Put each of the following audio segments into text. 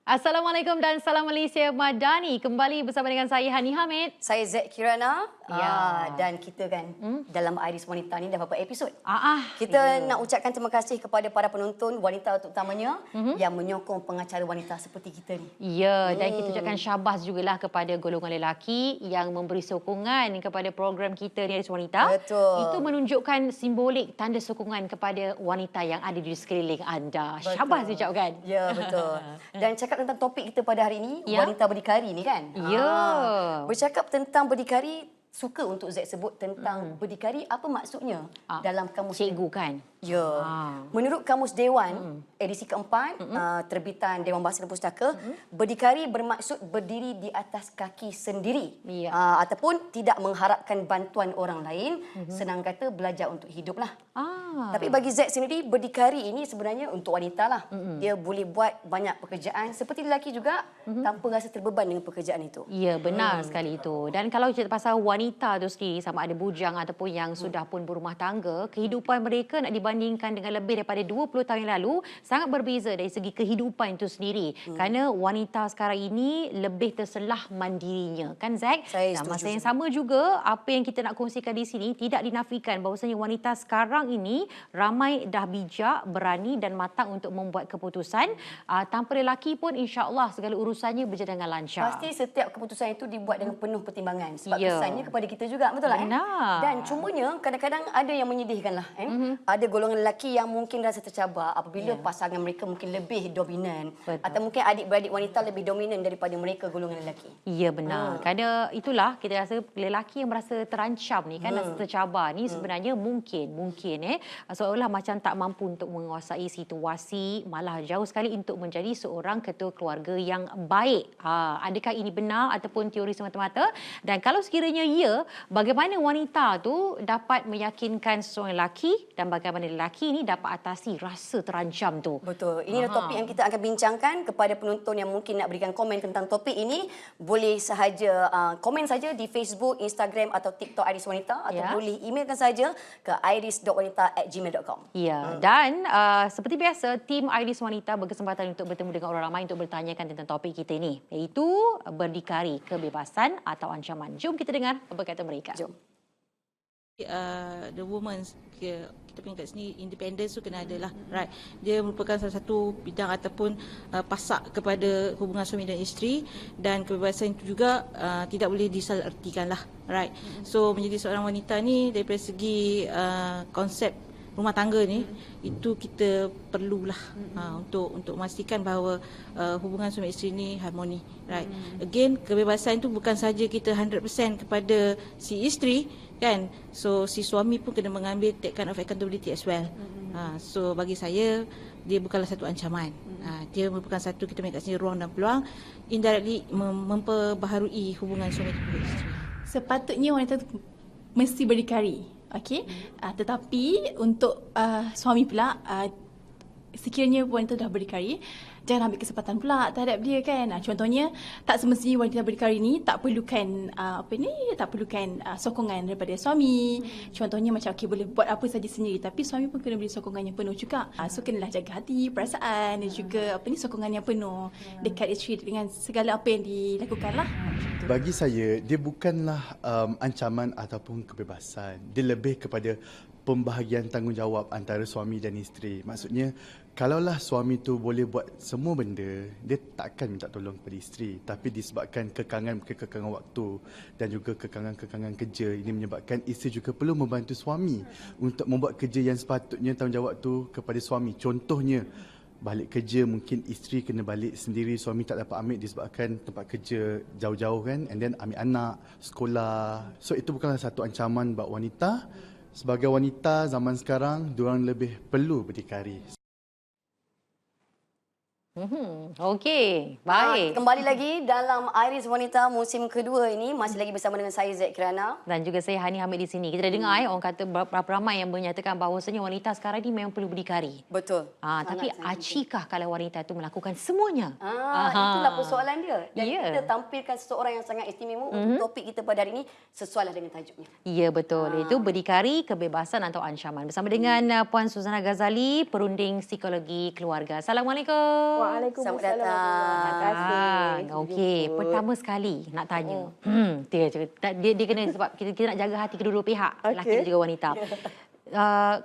Assalamualaikum dan salam Malaysia Madani. Kembali bersama dengan saya Hani Hamid. Saya Z Kirana. Ya. Dan kita kan dalam Iris Wanita ni dah berapa episod. ya. Kita nak ucapkan terima kasih kepada para penonton wanita terutamanya yang menyokong pengacara wanita seperti kita ni. Ya, dan kita ucapkan syabas jugalah kepada golongan lelaki yang memberi sokongan kepada program kita ni Iris Wanita. Betul. Itu menunjukkan simbolik tanda sokongan kepada wanita yang ada di sekeliling anda. Betul. Syabas diucapkan. Ya, betul. Dan cakap tentang topik kita pada hari ini, wanita berdikari ni kan. Ya. Bercakap tentang berdikari, suka untuk Z sebut tentang berdikari, apa maksudnya dalam kamus Cikgu kan? Ya. Menurut Kamus Dewan edisi keempat terbitan Dewan Bahasa dan Pustaka, berdikari bermaksud berdiri di atas kaki sendiri ataupun tidak mengharapkan bantuan orang lain, senang kata belajar untuk hiduplah. Tapi bagi Z sendiri, berdikari ini sebenarnya untuk wanita lah. Dia boleh buat banyak pekerjaan seperti lelaki juga tanpa rasa terbeban dengan pekerjaan itu. Ya, benar sekali itu. Dan kalau cerita pasal wanita tu sendiri, sama ada bujang ataupun yang sudah pun berumah tangga, kehidupan mereka nak dibandingkan dengan lebih daripada 20 tahun yang lalu sangat berbeza dari segi kehidupan itu sendiri. Kerana wanita sekarang ini lebih terselah mandirinya. Kan Zack? Dan masa yang sama juga, apa yang kita nak kongsikan di sini tidak dinafikan bahawasanya wanita sekarang ini ramai dah bijak, berani dan matang untuk membuat keputusan. Tanpa lelaki pun insya-Allah segala urusannya berjalan dengan lancar. Pasti setiap keputusan itu dibuat dengan penuh pertimbangan. Sebab kesannya kepada kita juga, betul tak? Dan cumanya kadang-kadang ada yang menyedihkan lah. Ada golongan lelaki yang mungkin rasa tercabar apabila pasangan mereka mungkin lebih dominan. Atau mungkin adik-beradik wanita lebih dominan daripada mereka golongan lelaki. Ya, benar. Kerana itulah kita rasa lelaki yang merasa terancam ni kan, rasa tercabar ni sebenarnya mungkin seolah macam tak mampu untuk menguasai situasi, malah jauh sekali untuk menjadi seorang ketua keluarga yang baik. Adakah ini benar ataupun teori semata-mata? Dan kalau sekiranya ya, bagaimana wanita tu dapat meyakinkan seorang lelaki dan bagaimana lelaki ini dapat atasi rasa terancam tu? Betul. Ini adalah topik yang kita akan bincangkan. Kepada penonton yang mungkin nak berikan komen tentang topik ini, boleh sahaja komen saja di Facebook, Instagram atau TikTok Iris Wanita, atau boleh emailkan saja ke iris.wanita@gmail.com. Ya, dan seperti biasa, tim Iris Wanita berkesempatan untuk bertemu dengan orang ramai untuk bertanyakan tentang topik kita ini, iaitu berdikari, kebebasan atau ancaman. Jom kita dengar apa kata mereka. Jom. The woman, kita punya kat sini independence tu kena ada lah, right? Dia merupakan salah satu bidang ataupun pasak kepada hubungan suami dan isteri, dan kebebasan itu juga tidak boleh disalahartikan lah, right? So menjadi seorang wanita ni daripada segi konsep rumah tangga ni, itu kita perlulah untuk memastikan bahawa hubungan suami isteri ni harmoni, right? Again, kebebasan itu bukan saja kita 100% kepada si isteri kan, so si suami pun kena mengambil that kind of accountability as well. So bagi saya, dia bukanlah satu ancaman. Dia merupakan satu, kita punya kat sini, ruang dan peluang indirectly memperbaharui hubungan suami dan isteri. Sepatutnya wanita tu mesti berdikari, okey. Tetapi untuk suami pula, sekiranya wanita dah berdikari, jangan ambil kesempatan pula terhadap dia kan. Contohnya, tak semestinya wanita berdikari ni tak perlukan sokongan daripada suami. Contohnya macam boleh buat apa saja sendiri, tapi suami pun kena beri sokongan yang penuh juga. So kenalah jaga hati, perasaan dan juga sokongan yang penuh dekat isteri dengan segala apa yang dilakukanlah. Bagi saya, dia bukanlah ancaman ataupun kebebasan. Dia lebih kepada pembahagian tanggungjawab antara suami dan isteri. Maksudnya, kalaulah suami tu boleh buat semua benda, dia takkan minta tolong kepada isteri. Tapi disebabkan kekangan waktu dan juga kekangan kerja, ini menyebabkan isteri juga perlu membantu suami untuk membuat kerja yang sepatutnya tanggungjawab tu kepada suami. Contohnya, balik kerja mungkin isteri kena balik sendiri, suami tak dapat ambil disebabkan tempat kerja jauh-jauh kan, and then ambil anak, sekolah. So itu bukanlah satu ancaman buat wanita. Sebagai wanita zaman sekarang, diorang lebih perlu berdikari. Okey, baik. Kembali lagi dalam Iris Wanita musim kedua ini, masih lagi bersama dengan saya Z Kirana dan juga saya Hani Hamid di sini. Kita dah dengar orang kata berapa ramai yang menyatakan bahawasanya wanita sekarang ini memang perlu berdikari. Betul. Tapi acikah kalau wanita itu melakukan semuanya? Itulah persoalan dia. Dan kita tampilkan seseorang yang sangat istimewa untuk topik kita pada hari ini, sesuailah dengan tajuknya. Ya, betul. Itu berdikari, kebebasan atau ancaman. Bersama dengan Puan Suzana Ghazali, perunding psikologi keluarga. Assalamualaikum. Selamat Waalaikumsalam. Terima kasih. Okey, pertama sekali nak tanya. Dia kena sebab kita nak jaga hati kedua-dua pihak, lelaki dan juga wanita.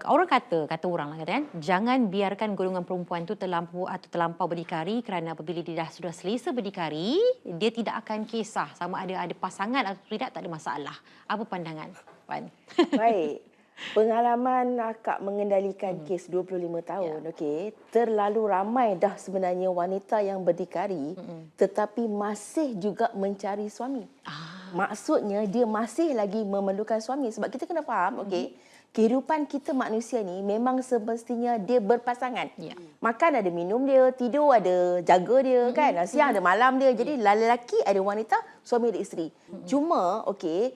Orang kata orang lah kan, jangan biarkan golongan perempuan tu terlampau berdikari, kerana apabila dia sudah selesa berdikari, dia tidak akan kisah sama ada pasangan atau tidak, tak ada masalah. Apa pandangan Puan? Baik. Pengalaman akak mengendalikan kes 25 tahun, okey, terlalu ramai dah sebenarnya wanita yang berdikari tetapi masih juga mencari suami. Maksudnya dia masih lagi memerlukan suami, sebab kita kena faham, okey, kehidupan kita manusia ni memang semestinya dia berpasangan. Makan ada minum dia, tidur ada jaga dia kan, siang ada malam dia. Jadi lelaki ada wanita, suami ada isteri. Cuma okey,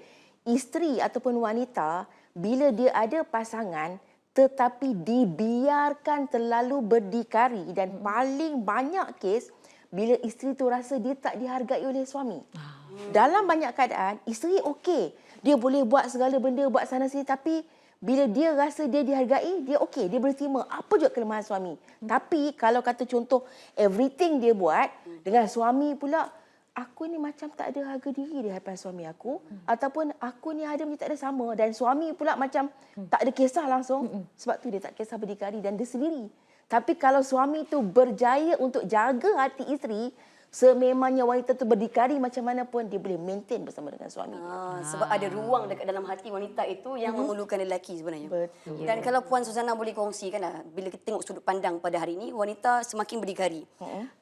isteri ataupun wanita bila dia ada pasangan tetapi dibiarkan terlalu berdikari, dan paling banyak kes bila isteri tu rasa dia tak dihargai oleh suami. Dalam banyak keadaan isteri okey, dia boleh buat segala benda, buat sana sini, tapi bila dia rasa dia dihargai, dia okey, dia boleh terima apa juga kelemahan suami. Tapi kalau kata contoh everything dia buat dengan suami pula, aku ni macam tak ada harga diri di hadapan suami aku, ataupun aku ni ada macam tak ada sama, dan suami pula macam tak ada kisah langsung, sebab tu dia tak kisah berdikari dan dia sendiri. Tapi kalau suami tu berjaya untuk jaga hati isteri, sememangnya wanita tu berdikari macam mana pun dia boleh maintain bersama dengan suami. Sebab ada ruang dekat dalam hati wanita itu yang memerlukan lelaki sebenarnya. Betul. Dan kalau Puan Suzana boleh kongsikan lah, bila kita tengok sudut pandang pada hari ini, wanita semakin berdikari.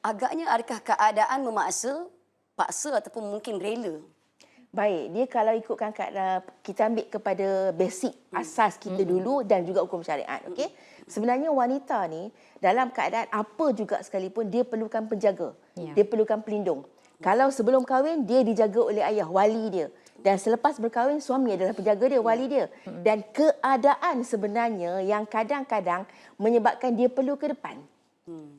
Agaknya adakah keadaan paksa ataupun mungkin rela? Baik, dia kalau ikutkan kita ambil kepada basic asas kita dulu dan juga hukum syariat, okey. Sebenarnya wanita ni dalam keadaan apa juga sekalipun dia perlukan penjaga. Dia perlukan pelindung. Kalau sebelum kahwin dia dijaga oleh ayah, wali dia. Dan selepas berkahwin suami adalah penjaga dia, wali dia. Dan keadaan sebenarnya yang kadang-kadang menyebabkan dia perlu ke depan.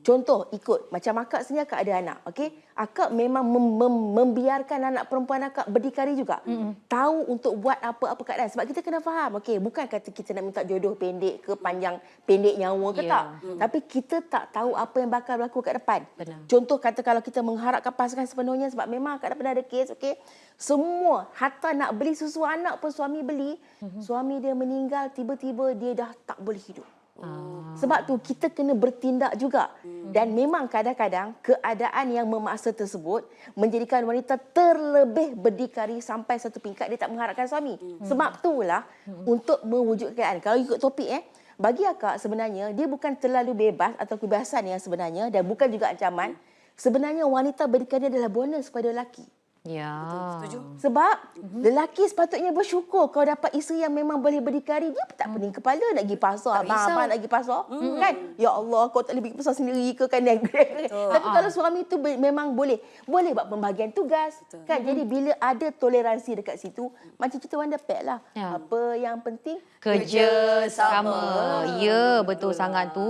Contoh ikut macam akak sendiri, akak ada anak, okey, akak memang membiarkan anak perempuan akak berdikari juga, tahu untuk buat apa-apa keadaan, sebab kita kena faham, okey, bukan kata kita nak minta jodoh pendek ke panjang, pendek nyawa ke tak, tapi kita tak tahu apa yang bakal berlaku kat depan. Contoh kata kalau kita mengharapkan pasangan sepenuhnya, sebab memang akak dah pernah ada kes, okey, semua hatta nak beli susu anak pun suami beli, suami dia meninggal, tiba-tiba dia dah tak boleh hidup. Sebab tu kita kena bertindak juga. Dan memang kadang-kadang keadaan yang memaksa tersebut menjadikan wanita terlebih berdikari sampai satu tingkat dia tak mengharapkan suami. Sebab itulah untuk mewujudkan, kalau ikut topik bagi akak sebenarnya dia bukan terlalu bebas atau kebebasan yang sebenarnya, dan bukan juga ancaman. Sebenarnya wanita berdikari adalah bonus kepada lelaki. Ya. Setuju? Sebab lelaki sepatutnya bersyukur kalau dapat isteri yang memang boleh berdikari. Dia pun tak pening kepala nak pergi pasar, abang-abang nak pergi pasar, kan? Ya Allah, kau tak boleh pergi pasar sendiri ke kan? Tapi kalau suami tu memang boleh buat pembahagian tugas, kan? Jadi bila ada toleransi dekat situ, macam kita Wanda Pack lah. Apa yang penting? Kerjasama. Ya, betul sangat tu.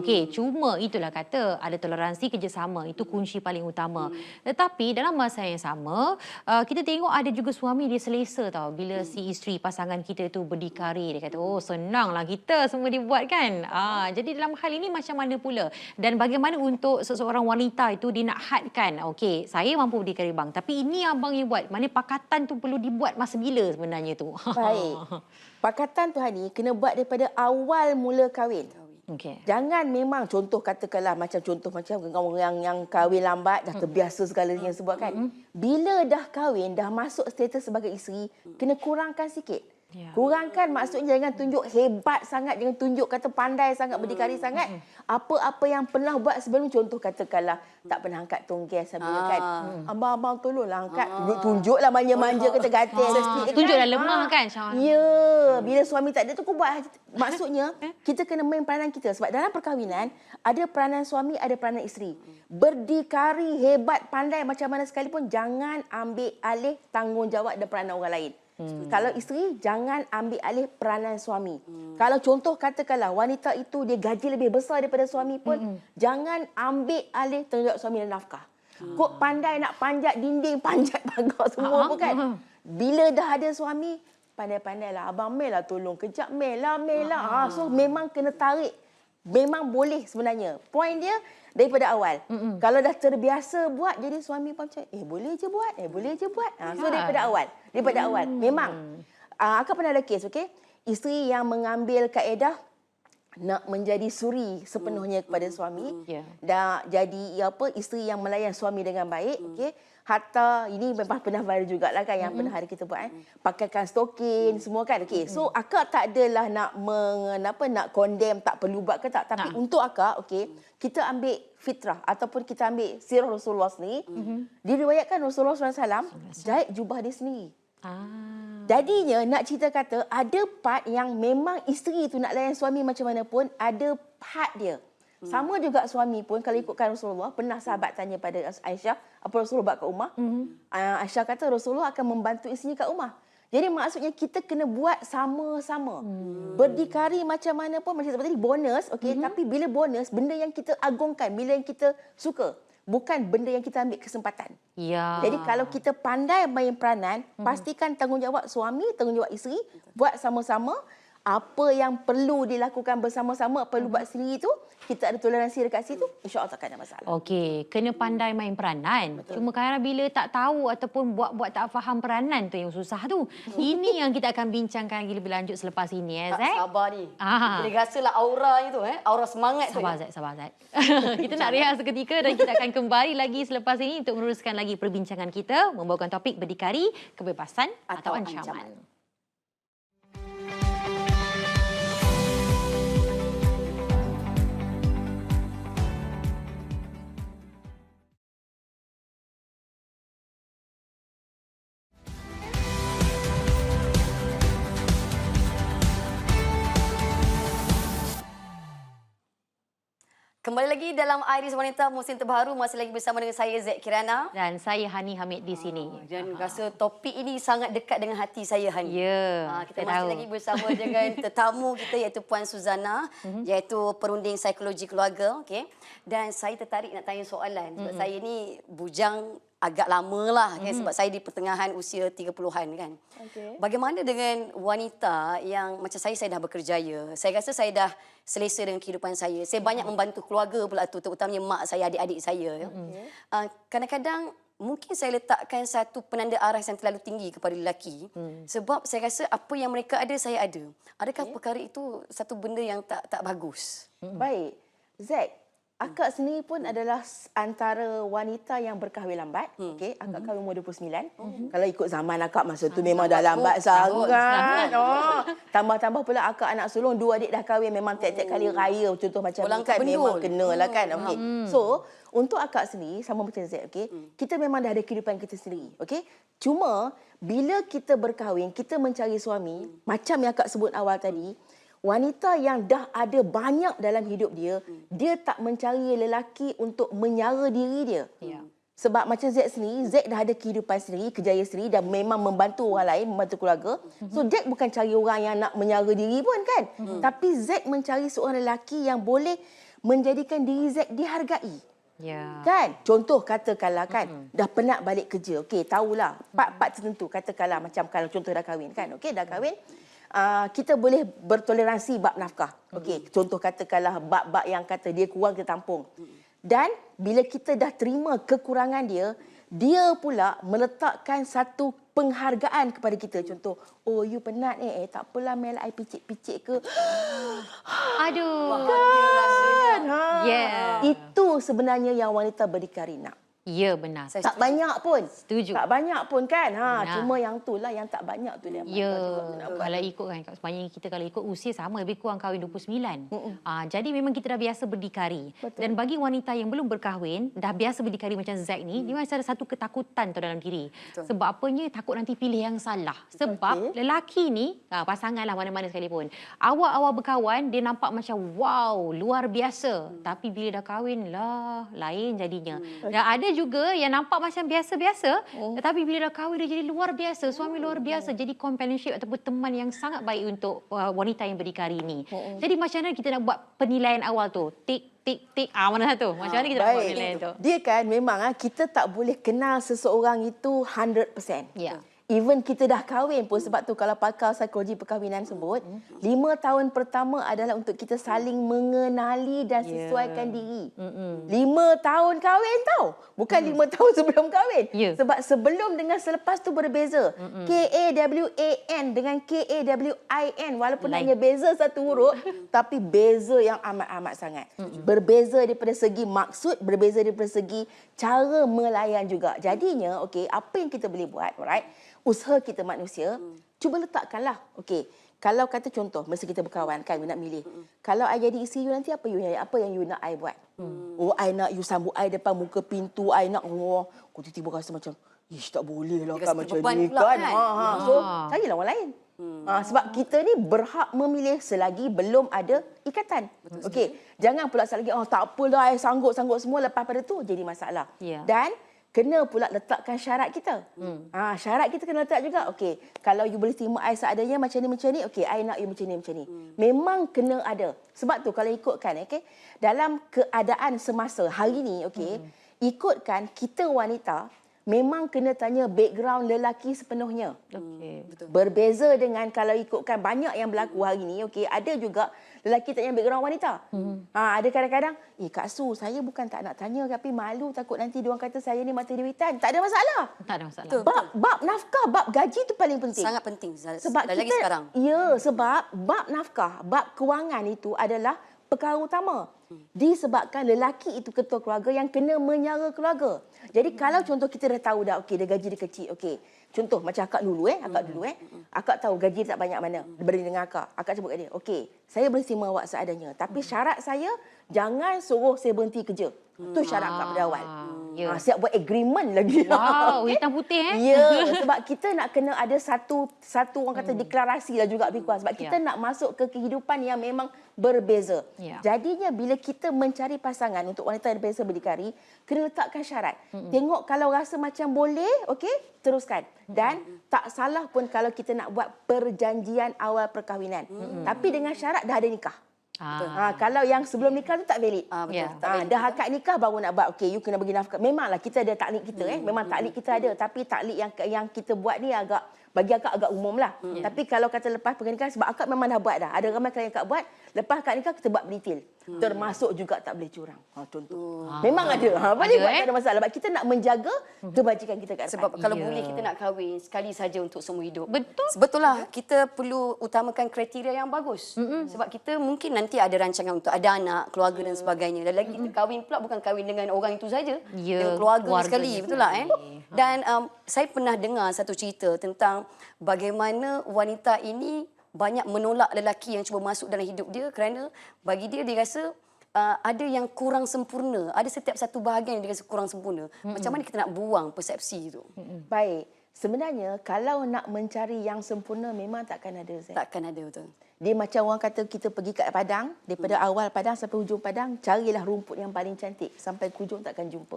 Okey, cuma itulah kata ada toleransi, kerjasama. Itu kunci paling utama. Tetapi dalam masa yang sama, kita tengok ada juga suami dia selesa tau bila si isteri pasangan kita tu berdikari. Dia kata, oh senanglah kita semua dibuat kan. Jadi dalam hal ini macam mana pula? Dan bagaimana untuk seseorang wanita itu dia nak hadkan, okey, saya mampu berdikari bang, tapi ini abang yang buat. Mana pakatan tu perlu dibuat masa bila sebenarnya tu? Baik. Pakatan Tuhan ni kena buat daripada awal mula kahwin. Okay. Jangan memang contoh katakanlah macam orang yang kahwin lambat dah terbiasa segalanya sebab kan. Bila dah kahwin, dah masuk status sebagai isteri, kena kurangkan sikit. Kurangkan maksudnya jangan tunjuk hebat sangat, jangan tunjuk kata pandai sangat, berdikari sangat. Apa-apa yang pernah buat sebelum, contoh katakanlah tak pernah angkat tonggas sambil kan. Abang-abang tolonglah angkat. Tunjuklah manja-manja kata-kata. Tunjuklah lemah kan. Ya, bila suami tak ada tu kau buat. Maksudnya kita kena main peranan kita, sebab dalam perkahwinan ada peranan suami, ada peranan isteri. Berdikari, hebat, pandai macam mana sekalipun, jangan ambil alih tanggungjawab dan peranan orang lain. Kalau isteri, jangan ambil alih peranan suami. Kalau contoh katakanlah wanita itu dia gaji lebih besar daripada suami pun, jangan ambil alih tanggungjawab suami dan nafkah. Kok pandai nak panjat dinding, panjat pagar semua pun kan. Bila dah ada suami, pandai-pandailah. Abang Mel lah tolong kejap, Mel lah. So memang kena tarik memang boleh sebenarnya. Point dia daripada awal. Kalau dah terbiasa buat, jadi suami pun macam, boleh je buat, boleh je buat. So daripada awal. Daripada awal. Memang. Akak pernah ada kes, okey? Isteri yang mengambil kaedah nak menjadi suri sepenuhnya kepada suami. Dan jadi isteri yang melayan suami dengan baik, okey? Hatta ini memang pernah viral jugalah kan yang pernah hari kita buat pakaikan stokin semua kan. Okey. So akak tak adalah nak nak condemn tak perlu buat ke tak, tapi untuk akak okey, kita ambil fitrah ataupun kita ambil sirah Rasulullah sendiri. Diriwayatkan Rasulullah SAW jahit jubah dia sendiri. Jadinya nak cerita kata ada part yang memang isteri tu nak layan suami macam mana pun ada part dia. Sama juga suami pun kalau ikutkan Rasulullah, pernah sahabat tanya pada Aisyah, apa Rasulullah buat kat rumah? Aisyah kata Rasulullah akan membantu isterinya kat rumah. Jadi maksudnya kita kena buat sama-sama. Berdikari macam mana pun, macam seperti bonus, okey, tapi bila bonus, benda yang kita agungkan, bila yang kita suka. Bukan benda yang kita ambil kesempatan. Ya. Jadi kalau kita pandai main peranan, pastikan tanggungjawab suami, tanggungjawab isteri, buat sama-sama. Apa yang perlu dilakukan bersama-sama, perlu buat sendiri tu, kita ada toleransi dekat situ, insya-Allah tak ada masalah. Okey, kena pandai main peranan. Betul. Cuma kadang bila tak tahu ataupun buat tak faham peranan tu yang susah tu. Ini yang kita akan bincangkan lagi lebih lanjut selepas ini, Zack. Sabar ni. Boleh rasalah auranya tu, aura semangat tu. Sabar, Zack. Kita nak rehat seketika dan kita akan kembali lagi selepas ini untuk meneruskan lagi perbincangan kita membawakan topik berdikari, kebebasan atau ancaman. Kembali lagi dalam Iris Wanita musim terbaru, masih lagi bersama dengan saya Zack Kirana Dan saya Hani Hamid di sini. Dan rasa topik ini sangat dekat dengan hati saya, Hani. Ya, kita masih lagi bersama dengan tetamu kita iaitu Puan Suzana, iaitu perunding psikologi keluarga, okey. Dan saya tertarik nak tanya soalan sebab saya ni bujang agak lama lah kan, sebab saya di pertengahan usia 30-an kan. Okay. Bagaimana dengan wanita yang macam saya dah berkerjaya. Saya rasa saya dah selesa dengan kehidupan saya. Saya banyak membantu keluarga pula tu, terutamanya mak saya, adik-adik saya. Kadang-kadang mungkin saya letakkan satu penanda arah yang terlalu tinggi kepada lelaki. Sebab saya rasa apa yang mereka ada, saya ada. Adakah perkara itu satu benda yang tak bagus? Baik. Zack, akak sendiri pun adalah antara wanita yang berkahwin lambat. Okey, akak kahwin umur 29. Kalau ikut zaman akak masa tu memang dah lambat sangat. Tambah-tambah pula akak anak sulung, 2 adik dah kahwin, memang tiap-tiap kali raya contoh macam ni kan memang kenalah kan. Okey. So, untuk akak sendiri sama macam Z, okey. Kita memang dah ada kehidupan kita sendiri, okey. Cuma bila kita berkahwin, kita mencari suami, macam yang akak sebut awal tadi, wanita yang dah ada banyak dalam hidup dia, dia tak mencari lelaki untuk menyara diri dia. Sebab macam Z sendiri, Z dah ada kehidupan sendiri, kerjaya sendiri dan memang membantu orang lain, membantu keluarga. So Z bukan cari orang yang nak menyara diri pun kan. Tapi Z mencari seorang lelaki yang boleh menjadikan diri Z dihargai. Kan? Contoh katakanlah kan, dah penat balik kerja. Okey, tahulah part-part tertentu. Katakanlah macam kalau contoh dah kahwin kan. Okey, dah kahwin. Kita boleh bertoleransi bab nafkah. Okey, contoh katakanlah bab-bab yang kata dia kurang kita tampung. Dan bila kita dah terima kekurangan dia, dia pula meletakkan satu penghargaan kepada kita. Contoh, oh you penat tak apalah Mel, I picit-picit ke. Aduh. Kan? Itu sebenarnya yang wanita berdikari nak. Ya, benar. Tak banyak pun. Setuju. Tak banyak pun kan. Cuma yang itulah yang tak banyak tu dia. Ya, kalau ikut kan, sebenarnya kita kalau ikut usia sama, lebih kurang kahwin 29. Jadi memang kita dah biasa berdikari. Betul. Dan bagi wanita yang belum berkahwin, dah biasa berdikari macam Zack ni, dia masih ada satu ketakutan tu dalam diri. Betul. Sebab apanya? Takut nanti pilih yang salah. Sebab lelaki ni, pasangan lah mana-mana sekalipun, awal-awal berkawan, dia nampak macam wow, luar biasa. Tapi bila dah kahwin lah, lain jadinya. Dan ada juga yang nampak macam biasa-biasa, tetapi bila dah kahwin dia jadi luar biasa, suami luar biasa, jadi companionship ataupun teman yang sangat baik untuk wanita yang berdikari ini. Jadi macam mana kita nak buat penilaian awal tu? Tik, mana satu? Macam mana kita nak buat penilaian tu? Dia kan memang kita tak boleh kenal seseorang itu 100%. Ya. Even kita dah kahwin pun, sebab tu kalau pakar psikologi perkahwinan sebut, 5 tahun pertama adalah untuk kita saling mengenali dan sesuaikan diri. 5 tahun kahwin tau. Bukan 5 tahun sebelum kahwin. Sebab sebelum dengan selepas tu berbeza. KAWAN dengan KAWIN. Walaupun hanya beza satu huruf, tapi beza yang amat-amat sangat. Berbeza daripada segi maksud, berbeza daripada segi cara melayan juga. Jadinya, okey, apa yang kita boleh buat, alright? Usaha kita manusia, cuba letakkanlah. Okey, kalau kata contoh, masa kita berkawan kan, you nak milih. Kalau I jadi isteri you nanti, apa yang you nak I buat? Oh, I nak you sambut I depan muka pintu, I nak, kau tiba-tiba rasa macam, ish, tak boleh lah kan macam ni kan. So, carilah orang lain. Sebab kita ni berhak memilih selagi belum ada ikatan. Okey, jangan pula lagi, tak apalah, I sanggup-sanggup semua, lepas pada tu jadi masalah. Dan kena pula letakkan syarat kita. Syarat kita kena letak juga. Okey, kalau you boleh terima I seadanya macam ni, okey, I nak you macam ni. Memang kena ada. Sebab tu kalau ikutkan, okey, dalam keadaan semasa hari ni, okey, ikutkan kita wanita memang kena tanya background lelaki sepenuhnya. Betul. Berbeza dengan kalau ikutkan banyak yang berlaku hari ni, okey, ada juga lelaki tanya background wanita. Ada kadang-kadang, Kak Su, saya bukan tak nak tanya tapi malu takut nanti diorang kata saya ni mata dewitan. Tak ada masalah. Tak ada masalah. Bab nafkah, bab gaji tu paling penting. Sangat penting. Sebab lagi kita, sekarang. Ya, sebab bab nafkah, bab kewangan itu adalah perkara utama. Disebabkan lelaki itu ketua keluarga yang kena menyara keluarga. Jadi kalau contoh kita dah tahu dah, okey, dia gaji dia kecil, okey. Contoh macam akak dulu akak tahu gaji dia tak banyak mana berbanding dengan akak. Akak sebut kat dia, okey, saya boleh terima awak seadanya, tapi syarat saya jangan suruh saya berhenti kerja. Tu syarat akak pada awal. Siap buat agreement lagi. Wow, hitam putih Ya, sebab kita nak kena ada satu orang kata deklarasi lah juga lebih kurang. Sebab kita nak masuk ke kehidupan yang memang berbeza. Jadinya bila kita mencari pasangan untuk wanita yang berbeza berdikari, kena letakkan syarat. Tengok kalau rasa macam boleh, okey, teruskan. Dan tak salah pun kalau kita nak buat perjanjian awal perkahwinan. Tapi dengan syarat dah ada nikah. Kalau yang sebelum nikah tu tak valid. Dah akad nikah baru nak buat, okey, you kena bagi nafkah. Memanglah kita ada taklid kita, memang taklid kita ada, tapi taklid yang kita buat ni bagi akak agak umum lah. Tapi kalau kata lepas pernikahan, sebab akak memang dah buat dah. Ada ramai klien akak buat, lepas akad nikah kita buat berdetail. Termasuk juga tak boleh curang. Contoh. Memang ada. Boleh buat, tak ada masalah. Sebab kita nak menjaga kebajikan kita kat depan. Sebab kalau boleh kita nak kahwin sekali saja untuk seumur hidup. Betul. Sebetullah kita perlu utamakan kriteria yang bagus. Sebab kita mungkin nanti ada rancangan untuk ada anak, keluarga dan sebagainya. Dan lagi kita kahwin pula bukan kahwin dengan orang itu saja. Dengan keluarga sekali. Betul tak? Dan saya pernah dengar satu cerita tentang bagaimana wanita ini banyak menolak lelaki yang cuba masuk dalam hidup dia kerana bagi dia rasa ada yang kurang sempurna. Ada setiap satu bahagian yang dia rasa kurang sempurna. Macam mana kita nak buang persepsi itu? Baik. Sebenarnya kalau nak mencari yang sempurna memang takkan ada. Takkan ada, betul. Dia macam orang kata kita pergi kat padang, daripada awal padang sampai hujung padang, carilah rumput yang paling cantik. Sampai ke hujung takkan jumpa.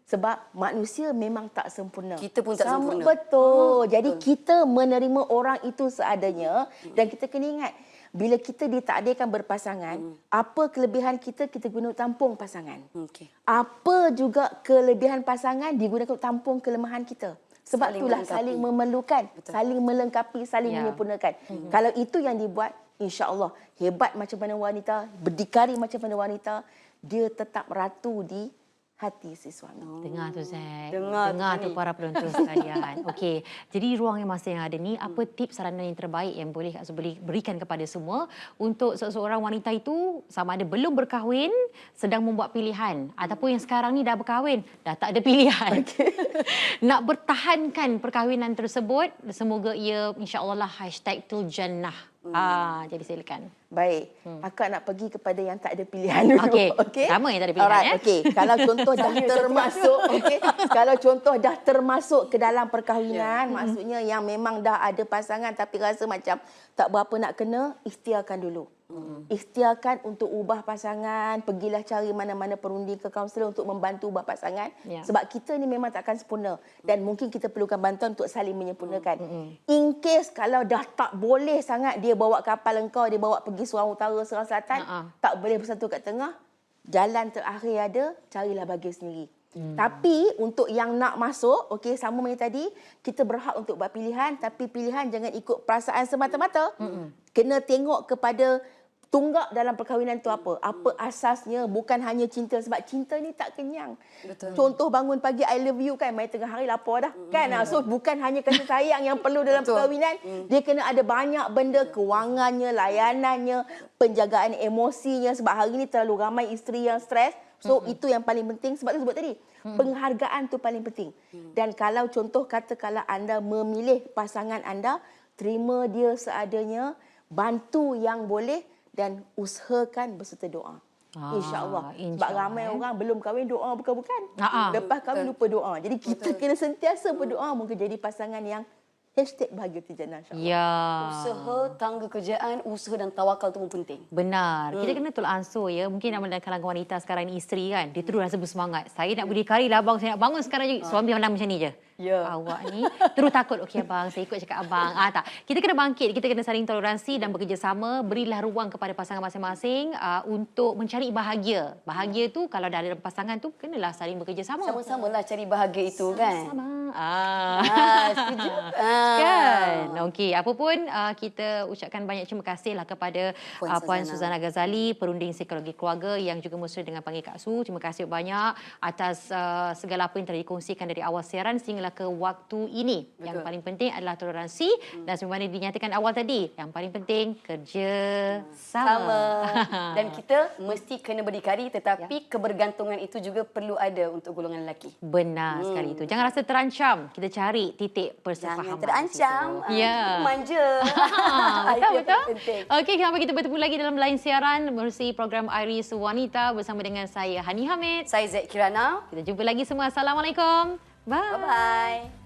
Sebab manusia memang tak sempurna. Kita pun tak sempurna. Betul. Jadi kita menerima orang itu seadanya. Dan kita kena ingat, bila kita ditakdirkan berpasangan, apa kelebihan kita guna tampung pasangan. Apa juga kelebihan pasangan digunakan untuk tampung kelemahan kita. Sebab itulah saling memerlukan, saling melengkapi, saling menyempurnakan. Kalau itu yang dibuat, insya-Allah hebat macam mana wanita, berdikari macam mana wanita, dia tetap ratu di hati si suami. Dengar tu, Zat. Dengar tu para penonton sekalian. Okey, jadi ruang yang masa yang ada ni, apa tips saranan yang terbaik yang boleh Kak Su berikan kepada semua untuk seseorang wanita itu sama ada belum berkahwin, sedang membuat pilihan, ataupun yang sekarang ni dah berkahwin, dah tak ada pilihan. Nak bertahankan perkahwinan tersebut, semoga ia insya-Allah lah #tuljannah. Jadi silakan. Baik. Akak nak pergi kepada yang tak ada pilihan dulu. Okey. Sama yang tak ada pilihan. Alright, okey. Kalau contoh dah termasuk, okey. Kalau contoh dah termasuk ke dalam perkahwinan, maksudnya yang memang dah ada pasangan tapi rasa macam tak berapa nak kena, ikhtiarkan dulu. Ikhtiarkan untuk ubah pasangan, pergilah cari mana-mana perundi ke kaunselor untuk membantu ubah pasangan. Sebab kita ni memang takkan sempurna dan mungkin kita perlukan bantuan untuk saling menyempurnakan. In case kalau dah tak boleh sangat dia bawa kapal engkau, dia bawa pergi Serang Utara, Serang Selatan, tak boleh bersatu kat tengah, jalan terakhir ada, carilah bahagia sendiri. Tapi untuk yang nak masuk, okey, sama macam tadi, kita berhak untuk buat pilihan, tapi pilihan jangan ikut perasaan semata-mata. Kena tengok kepada tunggak dalam perkahwinan tu apa. Apa asasnya, bukan hanya cinta. Sebab cinta ni tak kenyang. Betul. Contoh bangun pagi I love you kan, main tengah hari lapar dah. Kan? So bukan hanya kasih sayang yang perlu dalam perkahwinan. Dia kena ada banyak benda, kewangannya, layanannya, penjagaan emosinya. Sebab hari ni terlalu ramai isteri yang stres. So itu yang paling penting. Sebab tu sebut tadi, penghargaan tu paling penting. Dan kalau contoh kata kalau anda memilih pasangan anda, terima dia seadanya, bantu yang boleh dan usahakan berserta doa. InsyaAllah. Sebab ramai orang belum kahwin doa bukan-bukan. Lepas kahwin lupa doa. Jadi kita kena sentiasa berdoa mungkin jadi pasangan yang #bahagia Tijana, insyaAllah. Ya. Usaha, tangga kerjaan, usaha dan tawakal tu pun penting. Benar. Kita kena tolak ansur ya. Mungkin dalam kalangan wanita sekarang ni isteri kan, dia terus rasa bersemangat. Saya nak berdikari lah abang, saya nak bangun sekarang je. Suami pandang macam ni je. Ya. Awak ni terus takut, okey abang, saya ikut cakap abang. Tak. Kita kena bangkit, kita kena saling toleransi dan bekerjasama. Berilah ruang kepada pasangan masing-masing untuk mencari bahagia. Bahagia tu kalau dah ada dalam pasangan tu, kenalah saling bekerjasama. Sama-sama lah cari bahagia itu kan. Sama. Setuju. Kan? Okey, apa pun kita ucapkan banyak terima kasih lah kepada Puan Suzana Ghazali, perunding psikologi keluarga yang juga mesra dengan panggil Kak Su. Terima kasih banyak atas segala apa yang telah dikongsikan dari awal siaran sehinggalah ke waktu ini. Betul. Yang paling penting adalah toleransi dan sebagaimana dinyatakan awal tadi, yang paling penting kerja sama. Dan kita mesti kena berdikari, tetapi kebergantungan itu juga perlu ada untuk golongan lelaki. Benar sekali itu. Jangan rasa terancam. Kita cari titik persefahaman. Jangan terancam. Ya. Manja. Betul-betul. Okey, sampai kita bertemu lagi dalam lain siaran bersama program Iris Wanita bersama dengan saya Hani Hamid. Saya Zaid Kirana. Kita jumpa lagi semua. Assalamualaikum. Bye. Bye-bye.